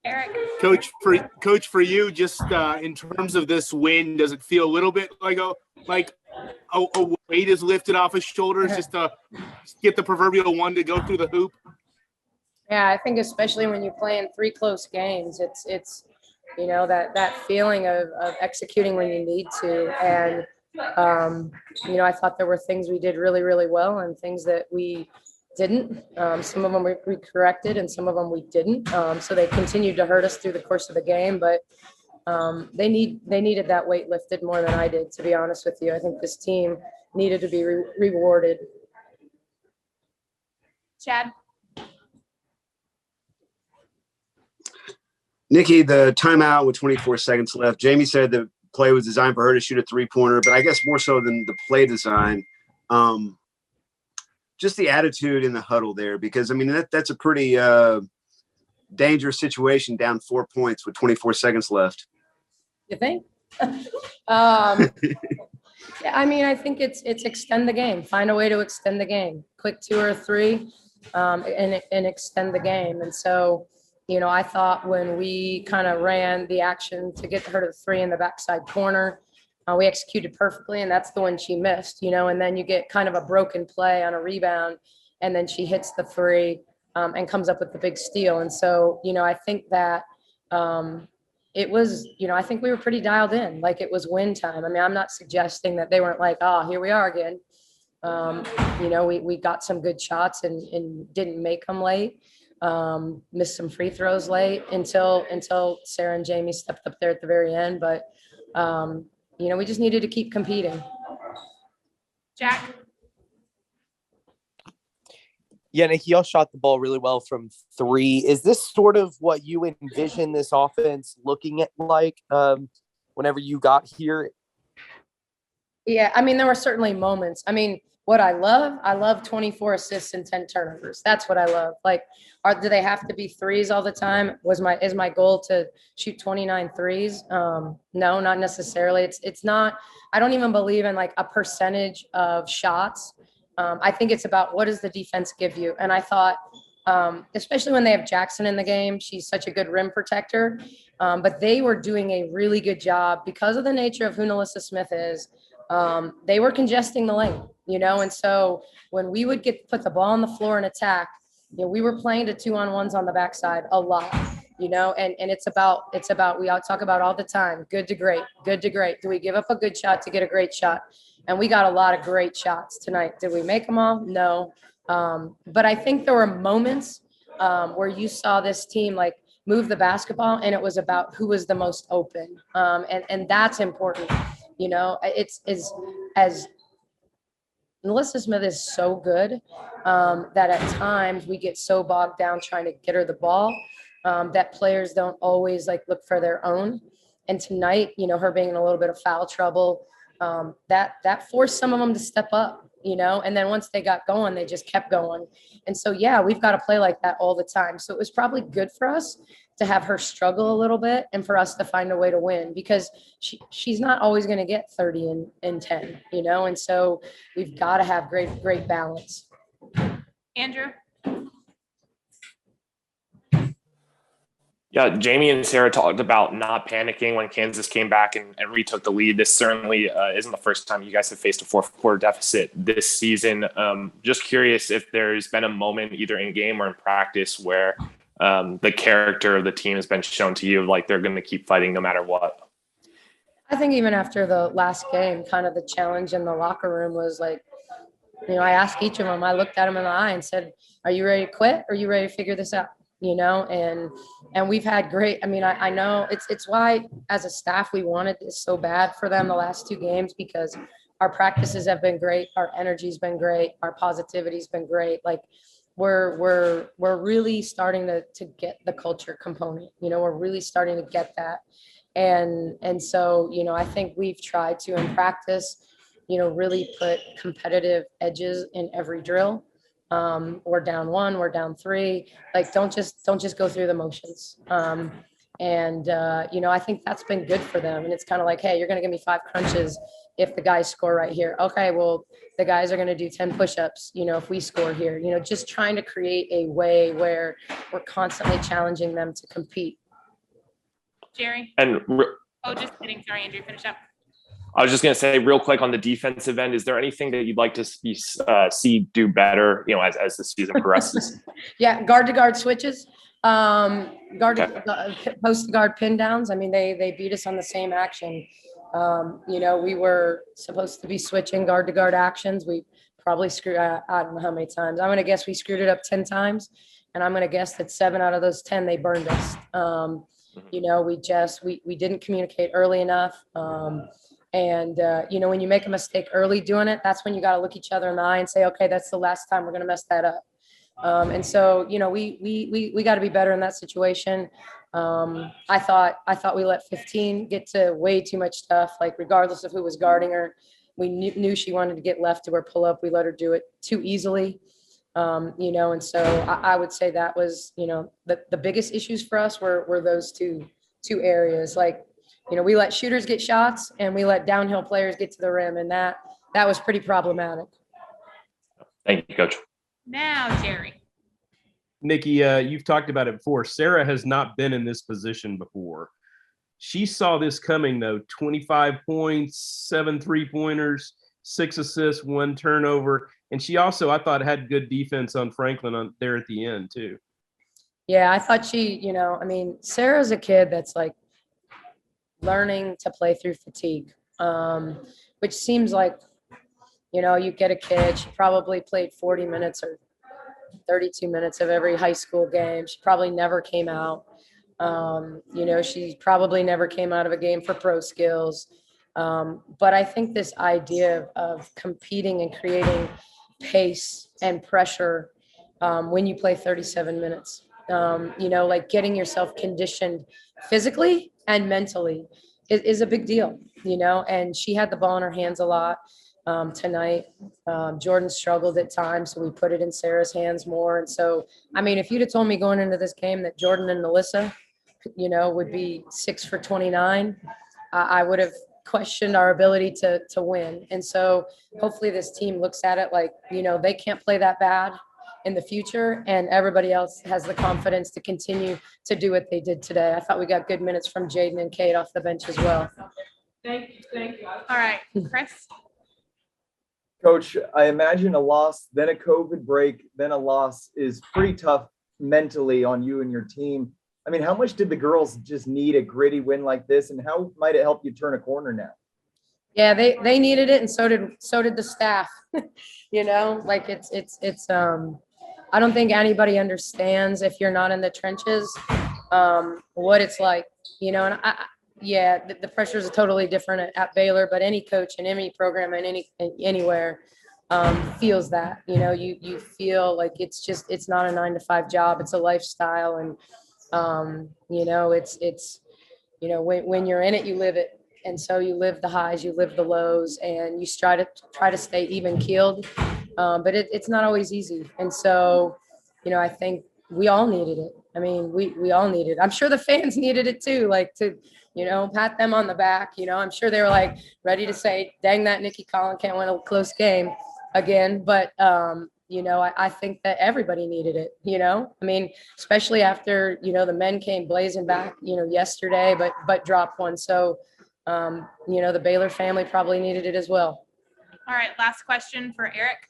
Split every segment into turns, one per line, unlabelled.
Eric.
Coach, for you, just in terms of this win, does it feel a little bit like a weight is lifted off his shoulders just to get the proverbial one to go through the hoop?
Yeah, I think especially when you play in 3 close games, it's that feeling of executing when you need to. And I thought there were things we did really, really well and things that we didn't. Some of them we corrected and some of them we didn't. So they continued to hurt us through the course of the game, but they needed that weight lifted more than I did, to be honest with you. I think this team needed to be rewarded.
Chad.
Nikki, the timeout with 24 seconds left. Jamie said the play was designed for her to shoot a 3-pointer, but I guess more so than the play design, just the attitude in the huddle there, because I mean that's a pretty dangerous situation, down 4 points with 24 seconds left.
You think? Yeah, I mean, I think it's extend the game. Find a way to extend the game. Quick 2 or 3, and extend the game. And so, I thought when we kind of ran the action to get her to the 3 in the backside corner, we executed perfectly, and that's the one she missed. And then you get kind of a broken play on a rebound, and then she hits the 3 and comes up with the big steal. And so, I think that it was, I think we were pretty dialed in, like it was win time. I mean, I'm not suggesting that they weren't like, oh, here we are again. We got some good shots and didn't make them late. Missed some free throws late until Sarah and Jamie stepped up there at the very end. But, we just needed to keep competing.
Jack.
Yeah, Nikki, y'all shot the ball really well from 3. Is this sort of what you envision this offense looking at like whenever you got here?
Yeah, I mean, there were certainly moments. I mean, what I love 24 assists and 10 turnovers. That's what I love. Like, do they have to be 3s all the time? Is my goal to shoot 29 threes? No, not necessarily. It's not. I don't even believe in like a percentage of shots. I think it's about what does the defense give you. And I thought, especially when they have Jackson in the game, she's such a good rim protector. But they were doing a really good job because of the nature of who Nalissa Smith is. They were congesting the lane, and so when we would put the ball on the floor and attack, we were playing to 2-on-1s on the backside a lot, and it's about, we all talk about all the time, good to great. Do we give up a good shot to get a great shot? And we got a lot of great shots tonight. Did we make them all? No. But I think there were moments where you saw this team like move the basketball and it was about who was the most open. And that's important. It's as Nalissa Smith is so good that at times we get so bogged down trying to get her the ball that players don't always like look for their own. And tonight, her being in a little bit of foul trouble, that forced some of them to step up, and then once they got going, they just kept going. And so, yeah, we've got to play like that all the time. So it was probably good for us to have her struggle a little bit and for us to find a way to win, because she's not always going to get 30 and 10, and so we've got to have great balance.
Andrew.
Yeah, Jamie and Sarah talked about not panicking when Kansas came back and retook the lead. This certainly isn't the first time you guys have faced a fourth-quarter deficit this season. Just curious if there's been a moment either in game or in practice where the character of the team has been shown to you, like they're going to keep fighting no matter what.
I think even after the last game, kind of the challenge in the locker room was like, I asked each of them, I looked at them in the eye and said, are you ready to quit? Or are you ready to figure this out? And we've had great, I know it's why as a staff, we wanted this so bad for them the last 2 games, because our practices have been great. Our energy's been great. Our positivity's been great. Like we're really starting to get the culture component, we're really starting to get that. And so, I think we've tried to, in practice, really put competitive edges in every drill. We're down 1, we're down 3, like, don't just go through the motions. I think that's been good for them. And it's kind of like, hey, you're going to give me 5 crunches if the guys score right here. Okay, well, the guys are going to do 10 push-ups, if we score here, just trying to create a way where we're constantly challenging them to compete.
Jerry?
And
Oh, just kidding. Sorry, Andrew, finish up.
I was just going to say real quick on the defensive end, is there anything that you'd like to see do better, as the season progresses?
Yeah, guard to guard switches, post to guard pin downs. I mean, they beat us on the same action. We were supposed to be switching guard to guard actions. We probably screwed, I don't know how many times. I'm going to guess we screwed it up 10 times. And I'm going to guess that 7 out of those 10, they burned us. We didn't communicate early enough. When you make a mistake early doing it, that's when you got to look each other in the eye and say, okay, that's the last time we're going to mess that up. We got to be better in that situation. I thought we let 15 get to way too much stuff, like regardless of who was guarding her. We knew she wanted to get left to her pull up. We let her do it too easily. I would say that was, the biggest issues for us were those two areas. Like, we let shooters get shots and we let downhill players get to the rim, and that was pretty problematic.
Thank you, Coach.
Now, Jerry.
Nikki, you've talked about it before. Sarah has not been in this position before. She saw this coming, though. 25 points, 7 3-pointers, 6 assists, 1 turnover. And she also, I thought, had good defense on Franklin there at the end, too.
Yeah, I thought Sarah's a kid that's like learning to play through fatigue, which seems like, you get a kid, she probably played 40 minutes or 32 minutes of every high school game. She probably never came out. She probably never came out of a game for pro skills. But I think this idea of competing and creating pace and pressure when you play 37 minutes, like getting yourself conditioned physically and mentally is a big deal, and she had the ball in her hands a lot tonight. Jordan struggled at times, so we put it in Sarah's hands more. And so, if you'd have told me going into this game that Jordan and Melissa, would be 6 for 29, I would have questioned our ability to win. And so hopefully this team looks at it like, they can't play that bad in the future, and everybody else has the confidence to continue to do what they did today. I thought we got good minutes from Jaden and Kate off the bench as well.
Thank you. All right, Chris.
Coach, I imagine a loss, then a COVID break, then a loss is pretty tough mentally on you and your team. How much did the girls just need a gritty win like this, and how might it help you turn a corner now?
Yeah, they needed it, and so did the staff. Like it's I don't think anybody understands, if you're not in the trenches, what it's like, and the pressures are totally different at Baylor, but any coach in any program and anywhere feels that, you feel like it's not a 9-to-5 job. It's a lifestyle. And, when you're in it, you live it. And so you live the highs, you live the lows, and you try to stay even keeled. But it's not always easy. And so, I think we all needed it. We all needed it. I'm sure the fans needed it too, like to, pat them on the back. I'm sure they were like ready to say, dang, that Nikki Collin can't win a close game again. But, I think that everybody needed it, especially after, the men came blazing back, yesterday, but dropped one. So, the Baylor family probably needed it as well.
All right, last question for Eric.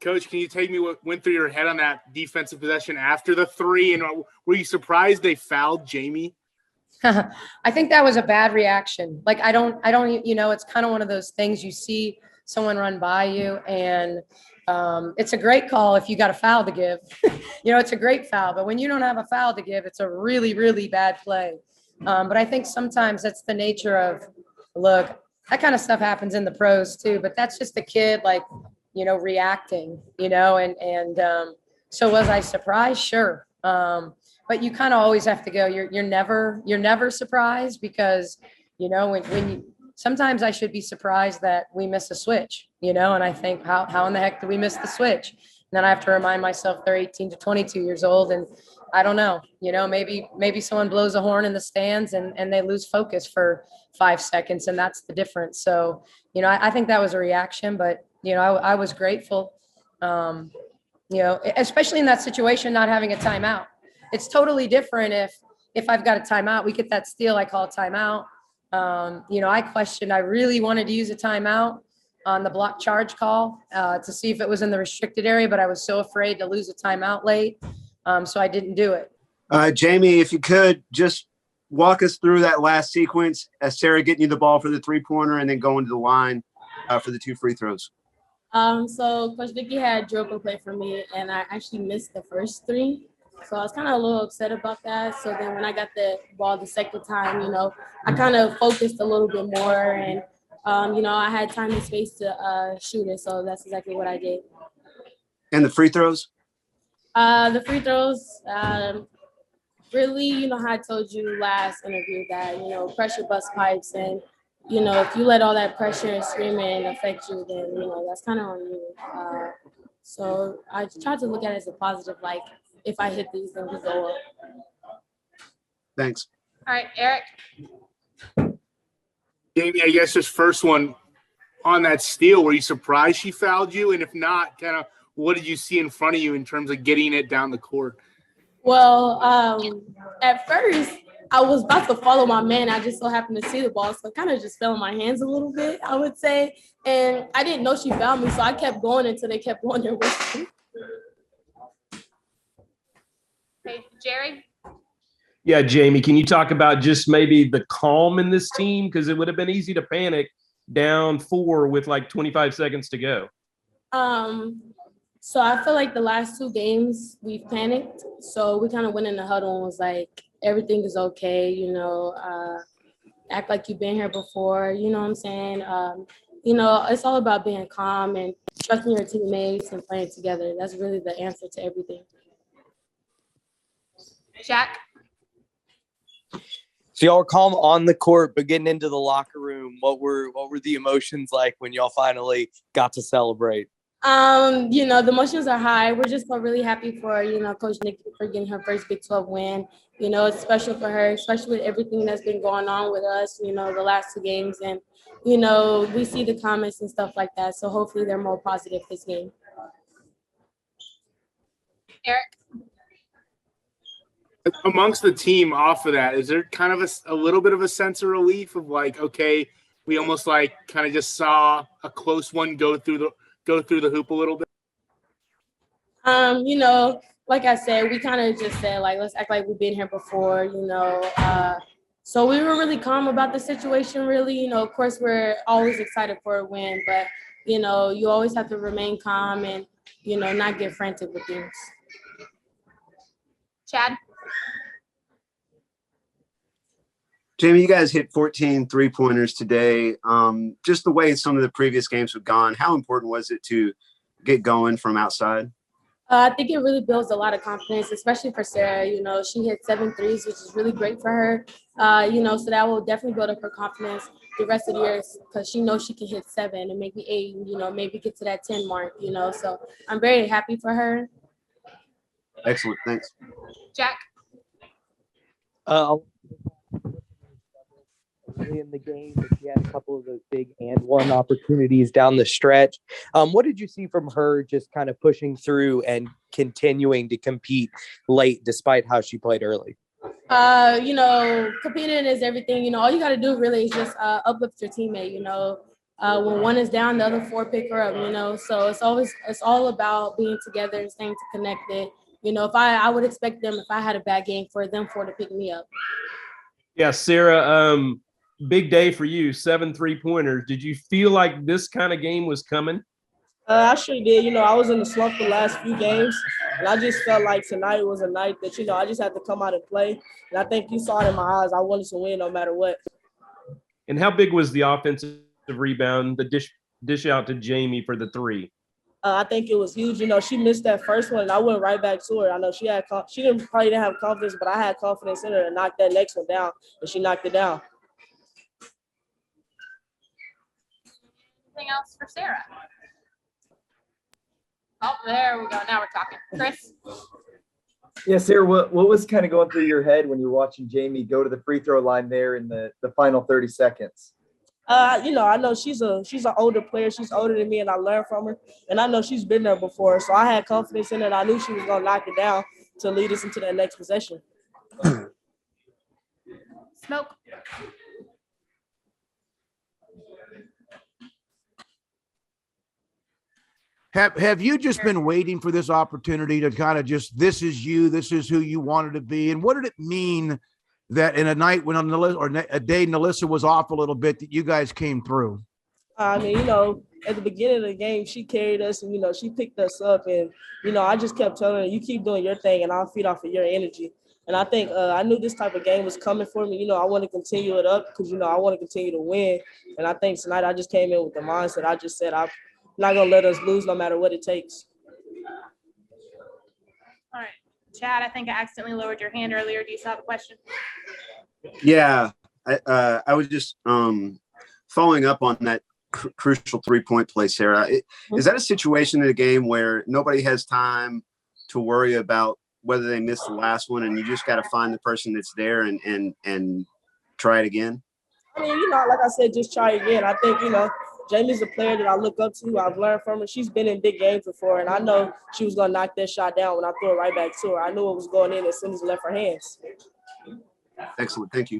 Coach, can you take me what went through your head on that defensive possession after the 3? And were you surprised they fouled Jamie?
I think that was a bad reaction. Like, I don't, it's kind of one of those things, you see someone run by you, and it's a great call if you got a foul to give. It's a great foul, but when you don't have a foul to give, it's a really, really bad play. But I think sometimes that's the nature of, look, that kind of stuff happens in the pros too, but that's just a kid, like, reacting, so was I surprised? Sure. But you kind of always have to go, you're never surprised, because, when you, sometimes I should be surprised that we miss a switch, and I think how in the heck did we miss the switch? And then I have to remind myself they're 18 to 22 years old. And I don't know, maybe someone blows a horn in the stands and they lose focus for 5 seconds, and that's the difference. So, I think that was a reaction, but, I was grateful, especially in that situation, not having a timeout. It's totally different if, if I've got a timeout, we get that steal, I call a timeout. I really wanted to use a timeout on the block charge call to see if it was in the restricted area, but I was so afraid to lose a timeout late. So I didn't do it.
Jamie, if you could just walk us through that last sequence, Sarah getting you the ball for the 3-pointer and then going to the line for the 2 free throws.
So Coach Vicky had drill and play for me, and I actually missed the first 3. So I was kind of a little upset about that. So then when I got the ball the second time, I kind of focused a little bit more, and I had time and space to shoot it. So that's exactly what I did.
And the free throws?
The free throws, really, how I told you last interview that, pressure bust pipes, and if you let all that pressure and screaming affect you, then, that's kind of on you. So I try to look at it as a positive, like if I hit these, then we go up.
Thanks.
All right, Eric.
Jamie, I guess this first one on that steal, were you surprised she fouled you? And if not, kind of what did you see in front of you in terms of getting it down the court?
Well, at first, I was about to follow my man. I just so happened to see the ball, so it kind of just fell in my hands a little bit, I would say. And I didn't know she fouled me, so I kept going until they kept going there with me.
Okay, Jerry.
Yeah, Jamie, can you talk about just maybe the calm in this team? Because it would have been easy to panic down 4 with like 25 seconds to go.
So I feel like the last 2 games we've panicked. So we kind of went in the huddle and was like, everything is okay, act like you've been here before, you know what I'm saying? It's all about being calm and trusting your teammates and playing together. That's really the answer to everything.
Jack.
So y'all were calm on the court, but getting into the locker room, what were the emotions like when y'all finally got to celebrate?
The emotions are high. We're just so really happy for, Coach Nikki for getting her first Big 12 win. It's special for her, especially with everything that's been going on with us, the last 2 games. And, we see the comments and stuff like that. So hopefully they're more positive this game.
Eric.
Amongst the team off of that, is there kind of a little bit of a sense of relief of like, okay, we almost like kind of just saw a close one go through the hoop a little bit?
Like I said, we kind of just said, like, let's act like we've been here before, So we were really calm about the situation, really. Of course, we're always excited for a win, but, you always have to remain calm and, not get frantic with things.
Chad.
Jamie, you guys hit 14 3-pointers today. Just the way some of the previous games have gone, how important was it to get going from outside?
I think it really builds a lot of confidence, especially for Sarah. She hit 7 threes, which is really great for her. So that will definitely build up her confidence the rest of the year because she knows she can hit 7 and maybe 8, maybe get to that 10 mark, So I'm very happy for her.
Excellent. Thanks.
Jack.
In the game, but she had a couple of those big and one opportunities down the stretch. What did you see from her just kind of pushing through and continuing to compete late despite how she played early?
Competing is everything. All you got to do really is just uplift your teammate. When one is down, the other 4 pick her up. So it's all about being together and staying connected. If I would expect them, if I had a bad game, for them 4 to pick me up.
Yeah, Sarah, big day for you, 7 3-pointers. Did you feel like this kind of game was coming?
I sure did. I was in the slump the last few games, and I just felt like tonight was a night that, I just had to come out and play. And I think you saw it in my eyes. I wanted to win no matter what.
And how big was the offensive rebound, the dish out to Jamie for the 3?
I think it was huge. She missed that first one, and I went right back to her. I know she probably didn't have confidence, but I had confidence in her to knock that next one down, and she knocked it down.
Anything else for Sarah? Oh, there we go. Now we're talking. Chris.
Yeah, Sarah, what was kind of going through your head when you're watching Jamie go to the free throw line there in the final 30 seconds?
I know she's an older player. She's older than me, and I learned from her. And I know she's been there before, so I had confidence in her, and I knew she was going to knock it down to lead us into that next possession.
Smoke.
Have you just been waiting for this opportunity to kind of just, this is you, this is who you wanted to be? And what did it mean that in a night when a day Nalissa was off a little bit, that you guys came through?
I mean, at the beginning of the game, she carried us and, she picked us up. And, I just kept telling her, you keep doing your thing and I'll feed off of your energy. And I think I knew this type of game was coming for me. I want to continue it up because, I want to continue to win. And I think tonight I just came in with the mindset. I just said, I'm not going to let us lose no matter what it takes.
All right. Chad, I think I accidentally lowered your hand earlier. Do you still have a question?
Yeah, I was just following up on that crucial 3-point play, Sarah. Is that a situation in a game where nobody has time to worry about whether they missed the last one, and you just got to find the person that's there and try it again?
I mean, like I said, just try again. I think, Jamie's a player that I look up to. I've learned from her. She's been in big games before, and I know she was going to knock that shot down when I threw it right back to her. I knew it was going in as soon as it left her hands.
Excellent. Thank you.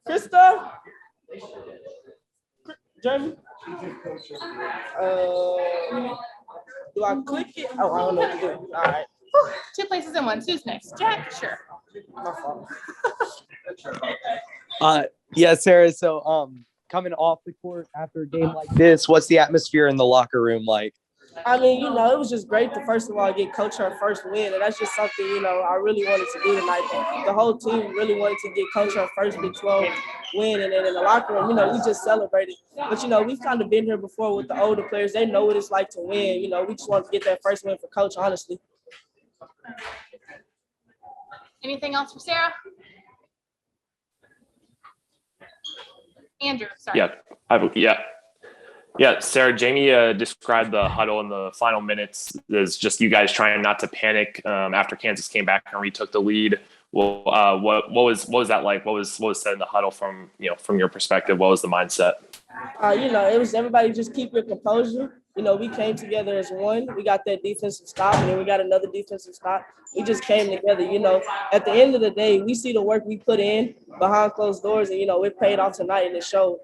Krista? Jamie? Do I click it? Oh, I don't know what to do. All right.
Whew, 2 places in one. Who's next? Jack? Sure.
My fault.
Yeah, Sarah. So, coming off the court after a game like this, what's the atmosphere in the locker room like?
I mean, it was just great to first of all get coach her first win, and that's just something I really wanted to do tonight. The whole team really wanted to get coach her first Big 12 win, and then in the locker room, we just celebrated. But we've kind of been here before with the older players. They know what it's like to win. We just wanted to get that first win for coach, honestly.
Anything else for Sarah? Andrew, sorry.
Yeah, Sarah, Jamie described the huddle in the final minutes as just you guys trying not to panic after Kansas came back and retook the lead. Well, what was that like? What was said in the huddle from your perspective? What was the mindset?
It was everybody just keep your composure. We came together as one. We got that defensive stop, and then we got another defensive stop. We just came together. At the end of the day, we see the work we put in behind closed doors, and it paid off tonight, and it showed.